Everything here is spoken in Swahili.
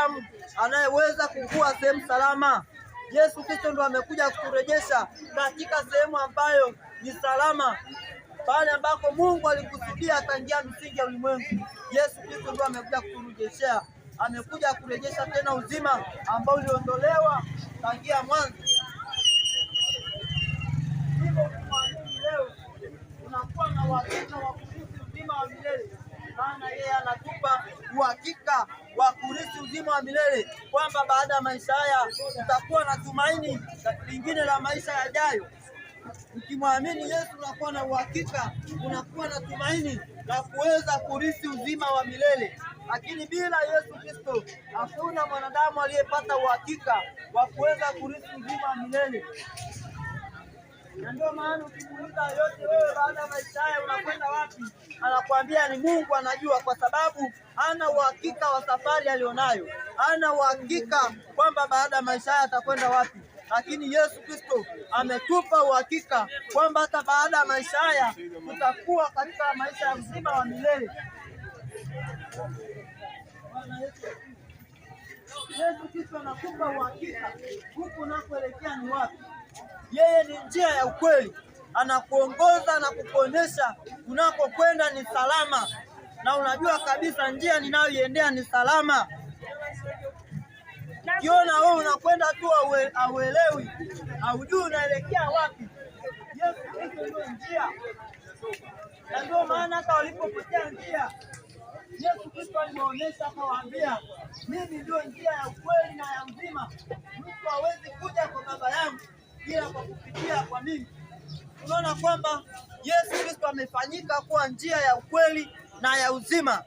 mwanadamu anayeweza kukua sehemu salama. Yesu Kristo ndo amekuja kuturejesha katika sehemu ambayo ni salama, pale ambako Mungu alikusudia tangia misingi ya ulimwengu. Yesu Kristo ndo amekuja kuturejeshea, amekuja kurejesha tena uzima ambao uliondolewa tangia mwanzo. Hivyo kumwamini leo unakuwa na uhakika wa kurithi uzima wa milele, maana yeye anatupa uhakika wa kurithi uzima wa milele, kwamba baada ya maisha haya utakuwa na tumaini lingine la maisha yajayo. Ukimwamini Yesu unakuwa na uhakika, unakuwa na tumaini la kuweza kurithi uzima wa milele. Lakini bila Yesu Kristo hakuna mwanadamu aliyepata uhakika wa kuweza kurithi uzima wa milele. Na ndio maana ukimuuliza yote, wewe baada ya maisha haya unakwenda wapi, anakuambia ni Mungu anajua, kwa sababu hana uhakika wa safari alionayo, hana uhakika kwamba baada ya maisha haya atakwenda wapi. Lakini Yesu Kristo ametupa uhakika kwamba hata baada ya maisha haya tutakuwa katika maisha ya uzima wa milele. Yesu Kristo anakupa uhakika huku unakoelekea ni wapi. Yeye ni njia ya ukweli, anakuongoza na kukuonyesha unakokwenda ni salama, na unajua kabisa njia ninayoiendea ni salama. Ukiona wewe unakwenda tu hauelewi, haujui unaelekea wapi, Yesu Kristo ndio njia. Na ndio maana hata walipopotea njia, Yesu Kristo aliwaonyesha, akawaambia, mimi ndio njia ya ukweli na ya uzima. Mtu hawezi kuja kwa Baba yangu ila kwa kupitia kwa mimi. Unaona kwamba Yesu Kristo amefanyika kuwa njia ya ukweli na ya uzima.